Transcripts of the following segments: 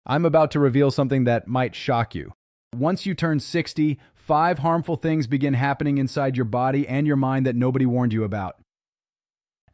I'm about to reveal something that might shock you. Once you turn 60, 5 harmful things begin happening inside your body and your mind that nobody warned you about.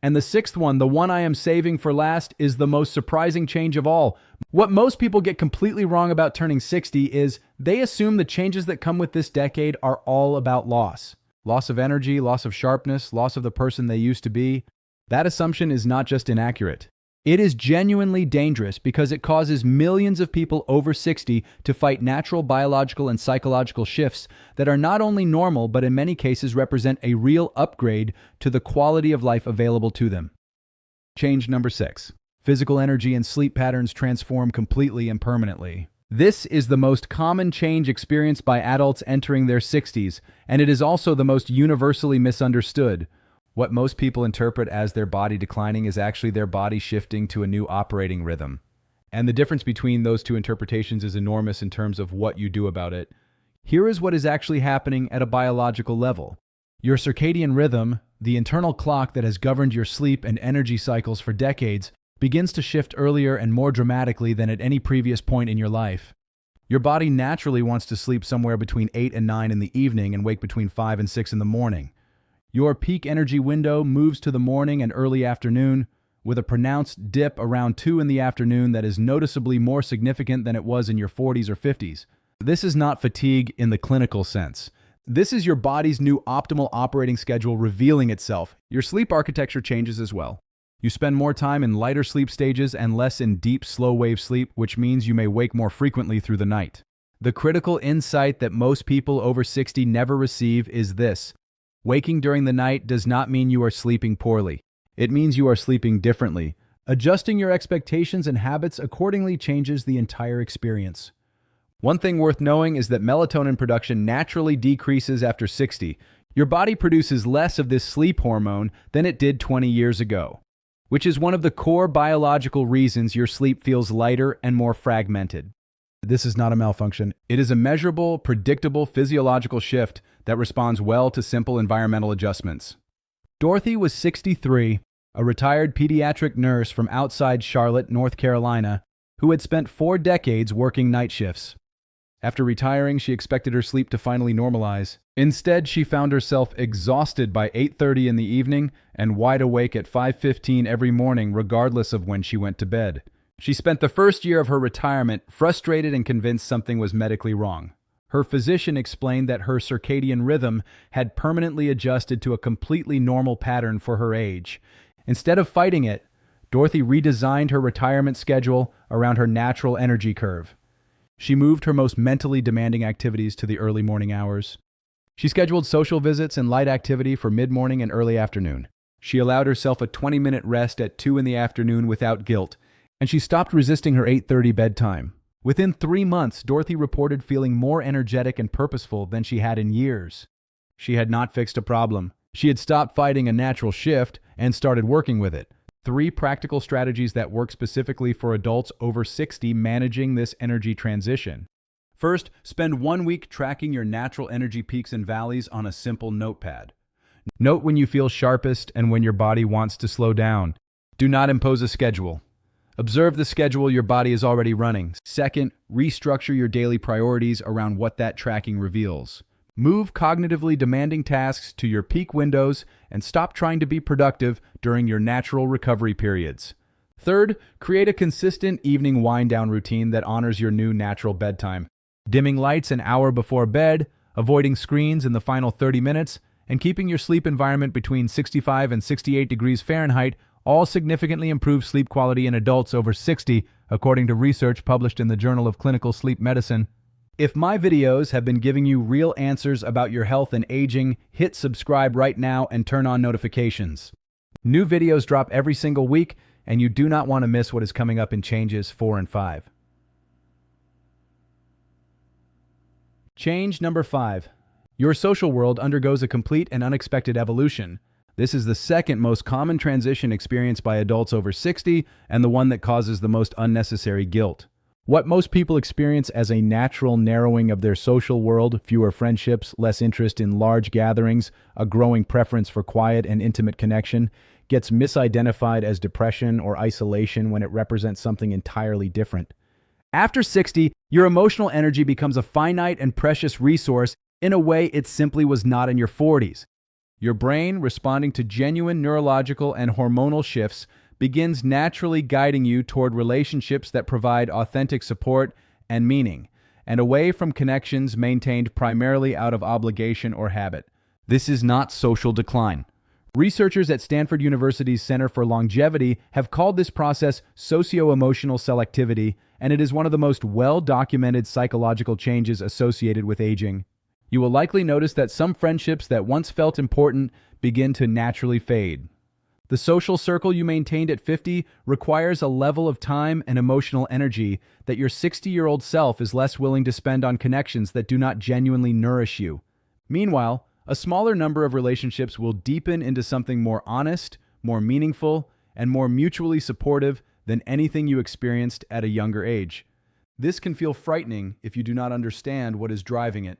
And the sixth one, the one I am saving for last, is the most surprising change of all. What most people get completely wrong about turning 60 is they assume the changes that come with this decade are all about loss. Loss of energy, loss of sharpness, loss of the person they used to be. That assumption is not just inaccurate. It is genuinely dangerous because it causes millions of people over 60 to fight natural biological and psychological shifts that are not only normal but in many cases represent a real upgrade to the quality of life available to them. Change number 6. Physical energy and sleep patterns transform completely and permanently. This is the most common change experienced by adults entering their 60s, and it is also the most universally misunderstood. What most people interpret as their body declining is actually their body shifting to a new operating rhythm. And the difference between those two interpretations is enormous in terms of what you do about it. Here is what is actually happening at a biological level. Your circadian rhythm, the internal clock that has governed your sleep and energy cycles for decades, begins to shift earlier and more dramatically than at any previous point in your life. Your body naturally wants to sleep somewhere between 8 and 9 in the evening and wake between 5 and 6 in the morning. Your peak energy window moves to the morning and early afternoon, with a pronounced dip around 2 in the afternoon that is noticeably more significant than it was in your 40s or 50s. This is not fatigue in the clinical sense. This is your body's new optimal operating schedule revealing itself. Your sleep architecture changes as well. You spend more time in lighter sleep stages and less in deep, slow-wave sleep, which means you may wake more frequently through the night. The critical insight that most people over 60 never receive is this. Waking during the night does not mean you are sleeping poorly. It means you are sleeping differently. Adjusting your expectations and habits accordingly changes the entire experience. One thing worth knowing is that melatonin production naturally decreases after 60. Your body produces less of this sleep hormone than it did 20 years ago, which is one of the core biological reasons your sleep feels lighter and more fragmented. This is not a malfunction. It is a measurable, predictable physiological shift that responds well to simple environmental adjustments. Dorothy was 63, a retired pediatric nurse from outside Charlotte, North Carolina, who had spent 4 decades working night shifts. After retiring, she expected her sleep to finally normalize. Instead, she found herself exhausted by 8:30 in the evening and wide awake at 5:15 every morning, regardless of when she went to bed. She spent the first year of her retirement frustrated and convinced something was medically wrong. Her physician explained that her circadian rhythm had permanently adjusted to a completely normal pattern for her age. Instead of fighting it, Dorothy redesigned her retirement schedule around her natural energy curve. She moved her most mentally demanding activities to the early morning hours. She scheduled social visits and light activity for mid-morning and early afternoon. She allowed herself a 20-minute rest at 2 in the afternoon without guilt, and she stopped resisting her 8:30 bedtime. Within 3 months, Dorothy reported feeling more energetic and purposeful than she had in years. She had not fixed a problem. She had stopped fighting a natural shift and started working with it. 3 practical strategies that work specifically for adults over 60 managing this energy transition. First, spend 1 week tracking your natural energy peaks and valleys on a simple notepad. Note when you feel sharpest and when your body wants to slow down. Do not impose a schedule. Observe the schedule your body is already running. Second, restructure your daily priorities around what that tracking reveals. Move cognitively demanding tasks to your peak windows and stop trying to be productive during your natural recovery periods. Third, create a consistent evening wind-down routine that honors your new natural bedtime. Dimming lights an hour before bed, avoiding screens in the final 30 minutes, and keeping your sleep environment between 65 and 68 degrees Fahrenheit all significantly improve sleep quality in adults over 60, according to research published in the Journal of Clinical Sleep Medicine. If my videos have been giving you real answers about your health and aging, hit subscribe right now and turn on notifications. New videos drop every single week, and you do not want to miss what is coming up in Changes 4 and 5. Change number 5. Your social world undergoes a complete and unexpected evolution. This is the second most common transition experienced by adults over 60 and the one that causes the most unnecessary guilt. What most people experience as a natural narrowing of their social world, fewer friendships, less interest in large gatherings, a growing preference for quiet and intimate connection, gets misidentified as depression or isolation when it represents something entirely different. After 60, your emotional energy becomes a finite and precious resource in a way it simply was not in your 40s. Your brain, responding to genuine neurological and hormonal shifts, begins naturally guiding you toward relationships that provide authentic support and meaning, and away from connections maintained primarily out of obligation or habit. This is not social decline. Researchers at Stanford University's Center for Longevity have called this process socio-emotional selectivity, and it is one of the most well-documented psychological changes associated with aging. You will likely notice that some friendships that once felt important begin to naturally fade. The social circle you maintained at 50 requires a level of time and emotional energy that your 60-year-old self is less willing to spend on connections that do not genuinely nourish you. Meanwhile, a smaller number of relationships will deepen into something more honest, more meaningful, and more mutually supportive than anything you experienced at a younger age. This can feel frightening if you do not understand what is driving it.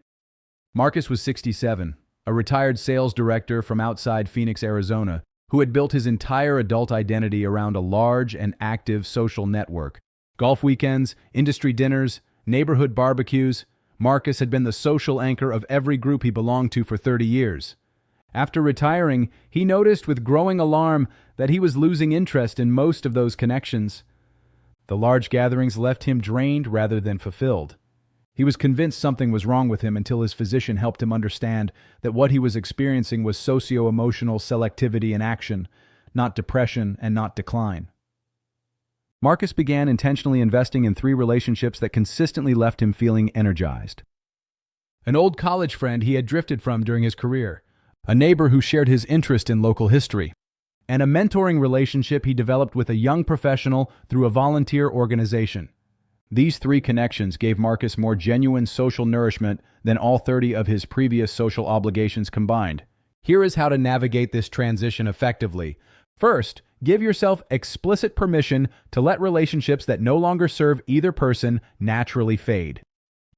Marcus was 67, a retired sales director from outside Phoenix, Arizona, who had built his entire adult identity around a large and active social network. Golf weekends, industry dinners, neighborhood barbecues. Marcus had been the social anchor of every group he belonged to for 30 years. After retiring, he noticed with growing alarm that he was losing interest in most of those connections. The large gatherings left him drained rather than fulfilled. He was convinced something was wrong with him until his physician helped him understand that what he was experiencing was socio-emotional selectivity in action, not depression and not decline. Marcus began intentionally investing in 3 relationships that consistently left him feeling energized. An old college friend he had drifted from during his career, a neighbor who shared his interest in local history, and a mentoring relationship he developed with a young professional through a volunteer organization. These 3 connections gave Marcus more genuine social nourishment than all 30 of his previous social obligations combined. Here is how to navigate this transition effectively. First, give yourself explicit permission to let relationships that no longer serve either person naturally fade.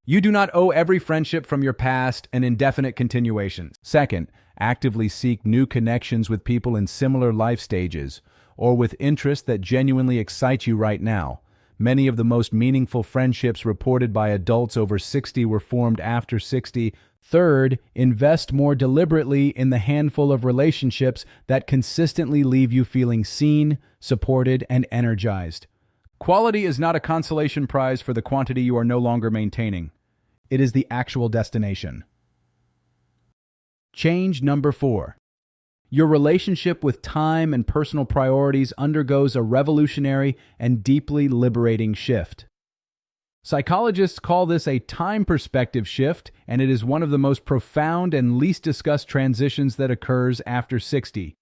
You do not owe every friendship from your past an indefinite continuation. Second, actively seek new connections with people in similar life stages or with interests that genuinely excite you right now. Many of the most meaningful friendships reported by adults over 60 were formed after 60. Third, invest more deliberately in the handful of relationships that consistently leave you feeling seen, supported, and energized. Quality is not a consolation prize for the quantity you are no longer maintaining. It is the actual destination. Change number 4. Your relationship with time and personal priorities undergoes a revolutionary and deeply liberating shift. Psychologists call this a time perspective shift, and it is one of the most profound and least discussed transitions that occurs after 60.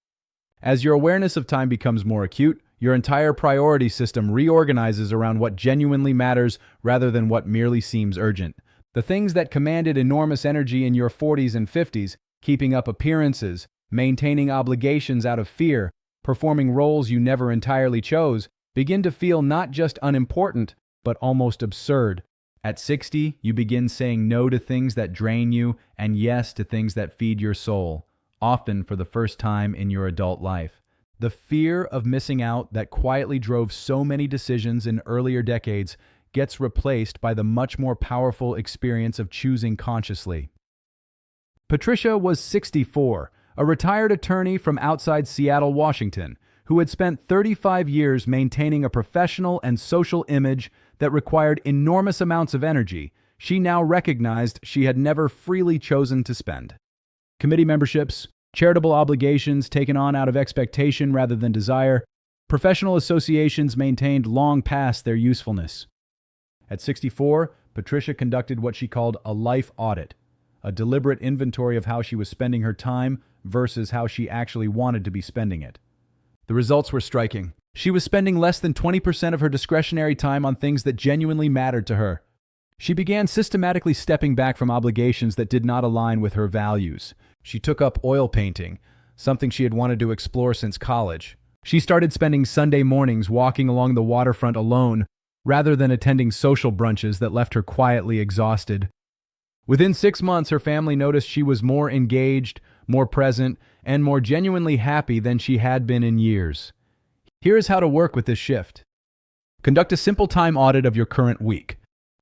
As your awareness of time becomes more acute, your entire priority system reorganizes around what genuinely matters rather than what merely seems urgent. The things that commanded enormous energy in your 40s and 50s, keeping up appearances, maintaining obligations out of fear, performing roles you never entirely chose, begin to feel not just unimportant, but almost absurd. At 60, you begin saying no to things that drain you and yes to things that feed your soul, often for the first time in your adult life. The fear of missing out that quietly drove so many decisions in earlier decades gets replaced by the much more powerful experience of choosing consciously. Patricia was 64, a retired attorney from outside Seattle, Washington, who had spent 35 years maintaining a professional and social image that required enormous amounts of energy she now recognized she had never freely chosen to spend. Committee memberships, charitable obligations taken on out of expectation rather than desire, professional associations maintained long past their usefulness. At 64, Patricia conducted what she called a life audit, a deliberate inventory of how she was spending her time versus how she actually wanted to be spending it. The results were striking. She was spending less than 20% of her discretionary time on things that genuinely mattered to her. She began systematically stepping back from obligations that did not align with her values. She took up oil painting, something she had wanted to explore since college. She started spending Sunday mornings walking along the waterfront alone, rather than attending social brunches that left her quietly exhausted. Within 6 months, her family noticed she was more engaged, more present, and more genuinely happy than she had been in years. Here is how to work with this shift. Conduct a simple time audit of your current week.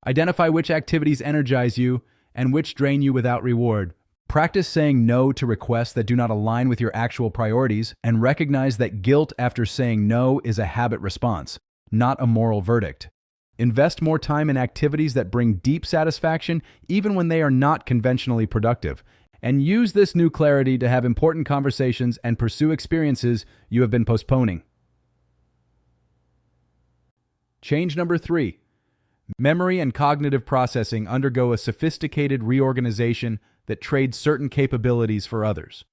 Identify which activities energize you and which drain you without reward. Practice saying no to requests that do not align with your actual priorities, and recognize that guilt after saying no is a habit response, not a moral verdict. Invest more time in activities that bring deep satisfaction, even when they are not conventionally productive. And use this new clarity to have important conversations and pursue experiences you have been postponing. Change number 3. Memory and cognitive processing undergo a sophisticated reorganization that trades certain capabilities for others.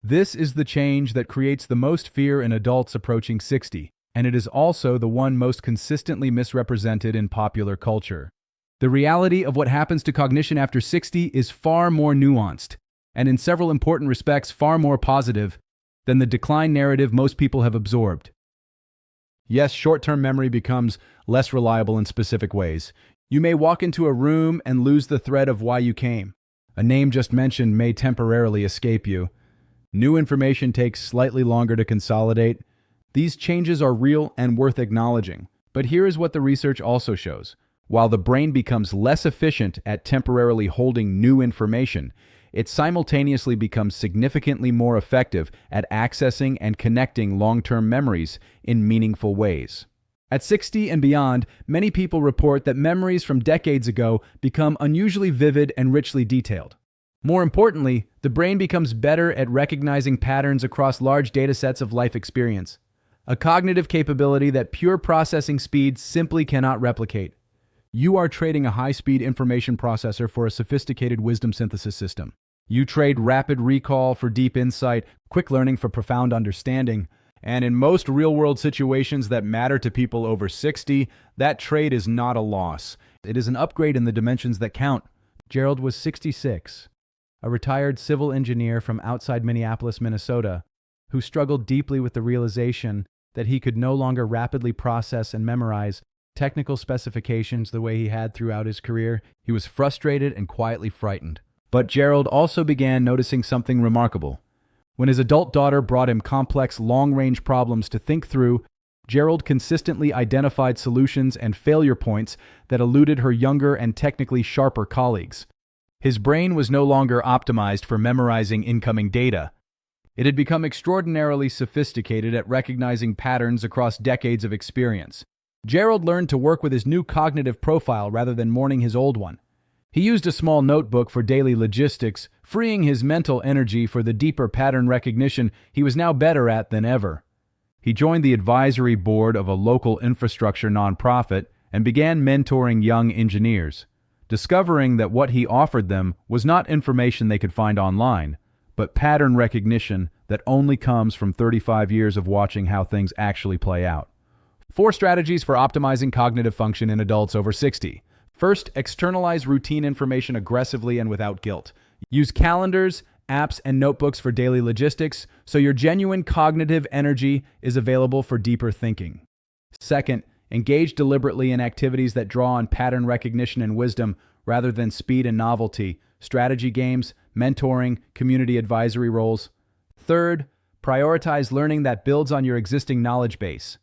This is the change that creates the most fear in adults approaching 60, and it is also the one most consistently misrepresented in popular culture. The reality of what happens to cognition after 60 is far more nuanced, and in several important respects far more positive than the decline narrative most people have absorbed. Yes, short-term memory becomes less reliable in specific ways. You may walk into a room and lose the thread of why you came. A name just mentioned may temporarily escape you. New information takes slightly longer to consolidate. These changes are real and worth acknowledging. But here is what the research also shows. While the brain becomes less efficient at temporarily holding new information, it simultaneously becomes significantly more effective at accessing and connecting long-term memories in meaningful ways. At 60 and beyond, many people report that memories from decades ago become unusually vivid and richly detailed. More importantly, the brain becomes better at recognizing patterns across large datasets of life experience, a cognitive capability that pure processing speed simply cannot replicate. You are trading a high-speed information processor for a sophisticated wisdom synthesis system. You trade rapid recall for deep insight, quick learning for profound understanding, and in most real-world situations that matter to people over 60, that trade is not a loss. It is an upgrade in the dimensions that count. Gerald was 66, a retired civil engineer from outside Minneapolis, Minnesota, who struggled deeply with the realization that he could no longer rapidly process and memorize technical specifications the way he had throughout his career. He was frustrated and quietly frightened. But Gerald also began noticing something remarkable. When his adult daughter brought him complex, long-range problems to think through, Gerald consistently identified solutions and failure points that eluded her younger and technically sharper colleagues. His brain was no longer optimized for memorizing incoming data. It had become extraordinarily sophisticated at recognizing patterns across decades of experience. Gerald learned to work with his new cognitive profile rather than mourning his old one. He used a small notebook for daily logistics, freeing his mental energy for the deeper pattern recognition he was now better at than ever. He joined the advisory board of a local infrastructure nonprofit and began mentoring young engineers, discovering that what he offered them was not information they could find online, but pattern recognition that only comes from 35 years of watching how things actually play out. 4 strategies for optimizing cognitive function in adults over 60. First, externalize routine information aggressively and without guilt. Use calendars, apps, and notebooks for daily logistics so your genuine cognitive energy is available for deeper thinking. Second, engage deliberately in activities that draw on pattern recognition and wisdom rather than speed and novelty, strategy games, mentoring, community advisory roles. Third, prioritize learning that builds on your existing knowledge base.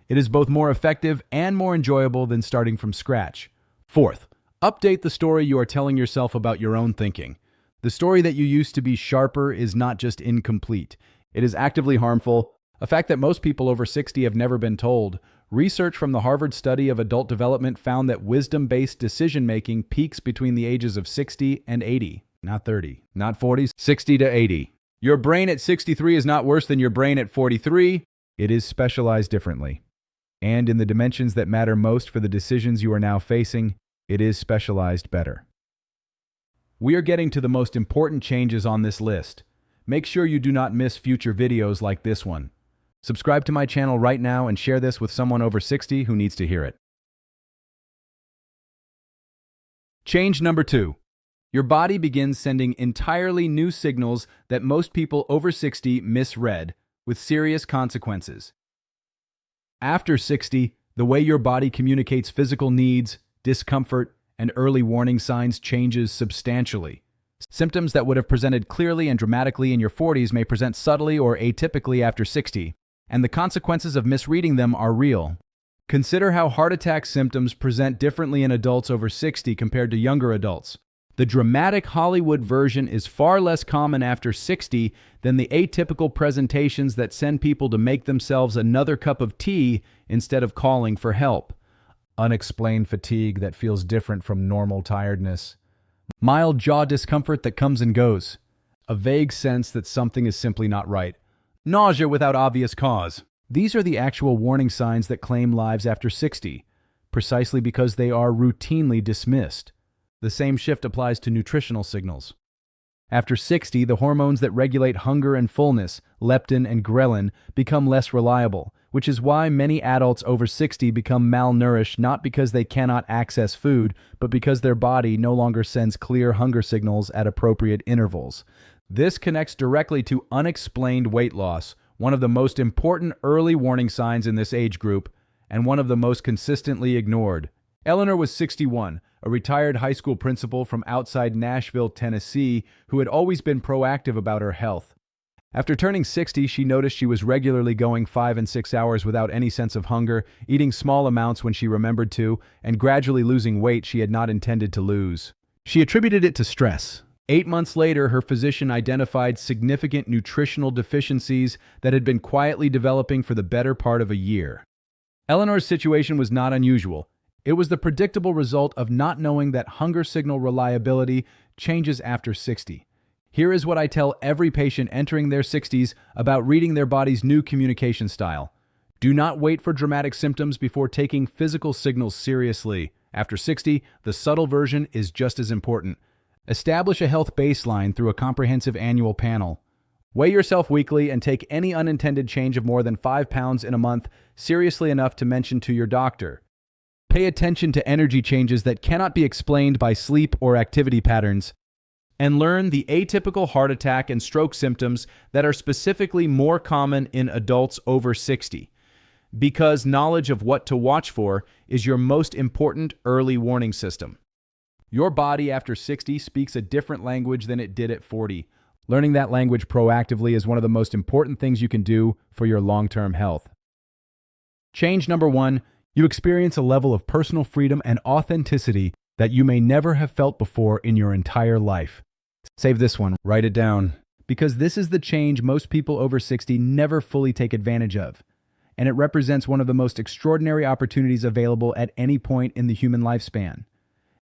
It is both more effective and more enjoyable than starting from scratch. Fourth, update the story you are telling yourself about your own thinking. The story that you used to be sharper is not just incomplete. It is actively harmful, a fact that most people over 60 have never been told. Research from the Harvard Study of Adult Development found that wisdom-based decision-making peaks between the ages of 60 and 80. Not 30, not 40, 60 to 80. Your brain at 63 is not worse than your brain at 43. It is specialized differently. And in the dimensions that matter most for the decisions you are now facing, it is specialized better. We are getting to the most important changes on this list. Make sure you do not miss future videos like this one. Subscribe to my channel right now and share this with someone over 60 who needs to hear it. Change number 2. Your body begins sending entirely new signals that most people over 60 misread, with serious consequences. After 60, the way your body communicates physical needs, discomfort, and early warning signs changes substantially. Symptoms that would have presented clearly and dramatically in your 40s may present subtly or atypically after 60, and the consequences of misreading them are real. Consider how heart attack symptoms present differently in adults over 60 compared to younger adults. The dramatic Hollywood version is far less common after 60 than the atypical presentations that send people to make themselves another cup of tea instead of calling for help. Unexplained fatigue that feels different from normal tiredness. Mild jaw discomfort that comes and goes. A vague sense that something is simply not right. Nausea without obvious cause. These are the actual warning signs that claim lives after 60, precisely because they are routinely dismissed. The same shift applies to nutritional signals. After 60, the hormones that regulate hunger and fullness, leptin and ghrelin, become less reliable, which is why many adults over 60 become malnourished not because they cannot access food, but because their body no longer sends clear hunger signals at appropriate intervals. This connects directly to unexplained weight loss, one of the most important early warning signs in this age group, and one of the most consistently ignored. Eleanor was 61, a retired high school principal from outside Nashville, Tennessee, who had always been proactive about her health. After turning 60, she noticed she was regularly going 5 and 6 hours without any sense of hunger, eating small amounts when she remembered to, and gradually losing weight she had not intended to lose. She attributed it to stress. 8 months later, her physician identified significant nutritional deficiencies that had been quietly developing for the better part of a year. Eleanor's situation was not unusual. It was the predictable result of not knowing that hunger signal reliability changes after 60. Here is what I tell every patient entering their 60s about reading their body's new communication style. Do not wait for dramatic symptoms before taking physical signals seriously. After 60, the subtle version is just as important. Establish a health baseline through a comprehensive annual panel. Weigh yourself weekly and take any unintended change of more than 5 pounds in a month seriously enough to mention to your doctor. Pay attention to energy changes that cannot be explained by sleep or activity patterns, and learn the atypical heart attack and stroke symptoms that are specifically more common in adults over 60. Because knowledge of what to watch for is your most important early warning system. Your body after 60 speaks a different language than it did at 40. Learning that language proactively is one of the most important things you can do for your long-term health. Change number 1, you experience a level of personal freedom and authenticity that you may never have felt before in your entire life. Save this one, write it down, because this is the change most people over 60 never fully take advantage of, and it represents one of the most extraordinary opportunities available at any point in the human lifespan.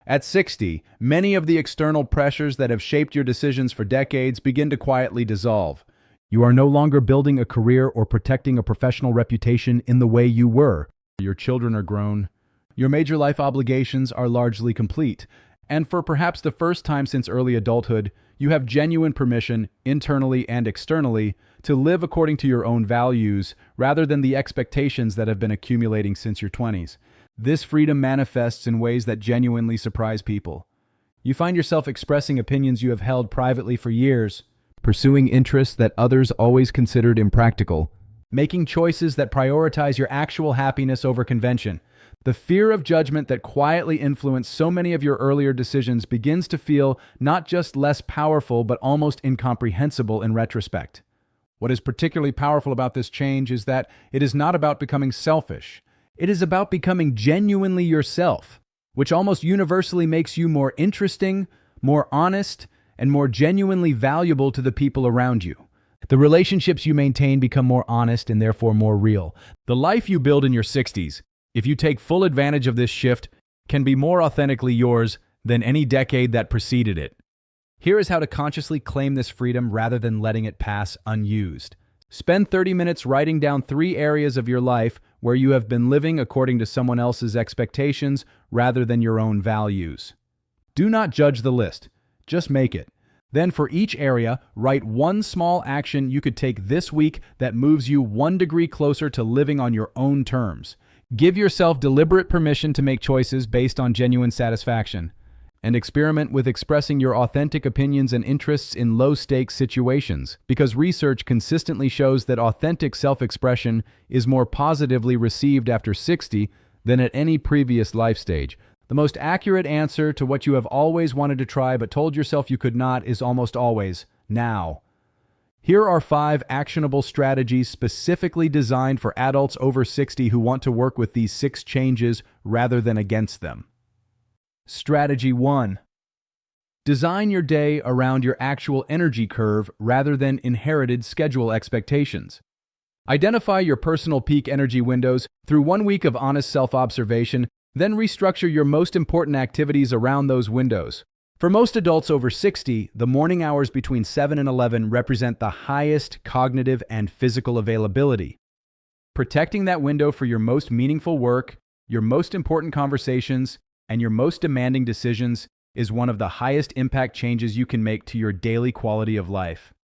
At 60, many of the external pressures that have shaped your decisions for decades begin to quietly dissolve. You are no longer building a career or protecting a professional reputation in the way you were. Your children are grown. Your major life obligations are largely complete. And for perhaps the first time since early adulthood, you have genuine permission, internally and externally, to live according to your own values rather than the expectations that have been accumulating since your 20s. This freedom manifests in ways that genuinely surprise people. You find yourself expressing opinions you have held privately for years, pursuing interests that others always considered impractical, making choices that prioritize your actual happiness over convention. The fear of judgment that quietly influenced so many of your earlier decisions begins to feel not just less powerful, but almost incomprehensible in retrospect. What is particularly powerful about this change is that it is not about becoming selfish. It is about becoming genuinely yourself, which almost universally makes you more interesting, more honest, and more genuinely valuable to the people around you. The relationships you maintain become more honest and therefore more real. The life you build in your 60s, if you take full advantage of this shift, can be more authentically yours than any decade that preceded it. Here is how to consciously claim this freedom rather than letting it pass unused. Spend 30 minutes writing down 3 areas of your life where you have been living according to someone else's expectations rather than your own values. Do not judge the list, just make it. Then for each area, write one small action you could take this week that moves you 1 degree closer to living on your own terms. Give yourself deliberate permission to make choices based on genuine satisfaction, and experiment with expressing your authentic opinions and interests in low-stakes situations, because research consistently shows that authentic self-expression is more positively received after 60 than at any previous life stage. The most accurate answer to what you have always wanted to try but told yourself you could not is almost always now. Here are 5 actionable strategies specifically designed for adults over 60 who want to work with these 6 changes rather than against them. Strategy 1. Design your day around your actual energy curve rather than inherited schedule expectations. Identify your personal peak energy windows through 1 week of honest self-observation, then restructure your most important activities around those windows. For most adults over 60, the morning hours between 7 and 11 represent the highest cognitive and physical availability. Protecting that window for your most meaningful work, your most important conversations, and your most demanding decisions is one of the highest impact changes you can make to your daily quality of life.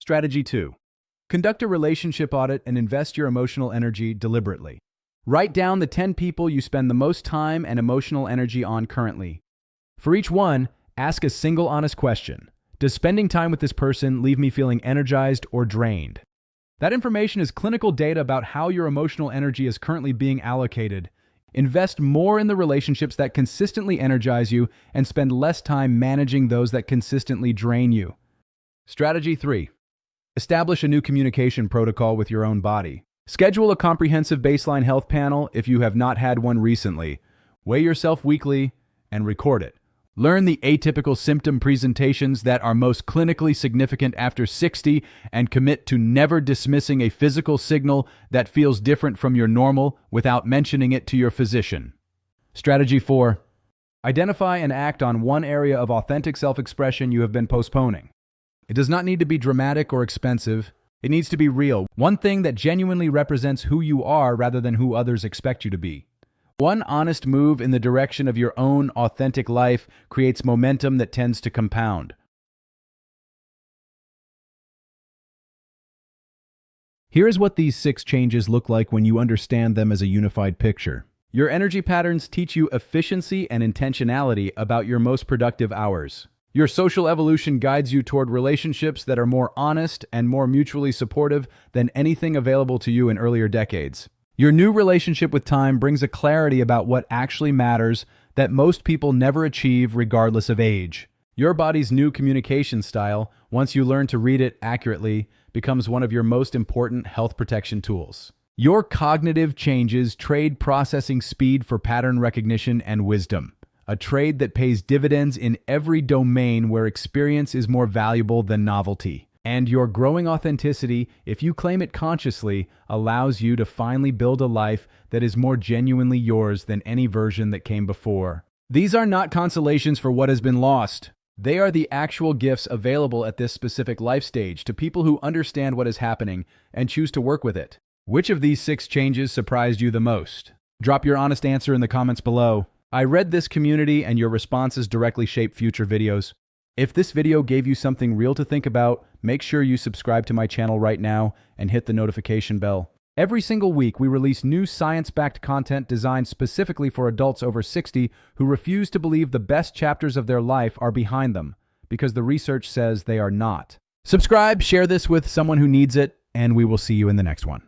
Strategy 2. Conduct a relationship audit and invest your emotional energy deliberately. Write down the 10 people you spend the most time and emotional energy on currently. For each one, ask a single honest question. Does spending time with this person leave me feeling energized or drained? That information is clinical data about how your emotional energy is currently being allocated. Invest more in the relationships that consistently energize you and spend less time managing those that consistently drain you. Strategy 3. Establish a new communication protocol with your own body. Schedule a comprehensive baseline health panel if you have not had one recently. Weigh yourself weekly and record it. Learn the atypical symptom presentations that are most clinically significant after 60 and commit to never dismissing a physical signal that feels different from your normal without mentioning it to your physician. Strategy 4. Identify and act on one area of authentic self-expression you have been postponing. It does not need to be dramatic or expensive. It needs to be real. One thing that genuinely represents who you are rather than who others expect you to be. One honest move in the direction of your own authentic life creates momentum that tends to compound. Here's what these 6 changes look like when you understand them as a unified picture. Your energy patterns teach you efficiency and intentionality about your most productive hours. Your social evolution guides you toward relationships that are more honest and more mutually supportive than anything available to you in earlier decades. Your new relationship with time brings a clarity about what actually matters that most people never achieve regardless of age. Your body's new communication style, once you learn to read it accurately, becomes one of your most important health protection tools. Your cognitive changes trade processing speed for pattern recognition and wisdom, a trade that pays dividends in every domain where experience is more valuable than novelty. And your growing authenticity, if you claim it consciously, allows you to finally build a life that is more genuinely yours than any version that came before. These are not consolations for what has been lost. They are the actual gifts available at this specific life stage to people who understand what is happening and choose to work with it. Which of these 6 changes surprised you the most? Drop your honest answer in the comments below. I read this community and your responses directly shape future videos. If this video gave you something real to think about, make sure you subscribe to my channel right now and hit the notification bell. Every single week, we release new science-backed content designed specifically for adults over 60 who refuse to believe the best chapters of their life are behind them, because the research says they are not. Subscribe, share this with someone who needs it, and we will see you in the next one.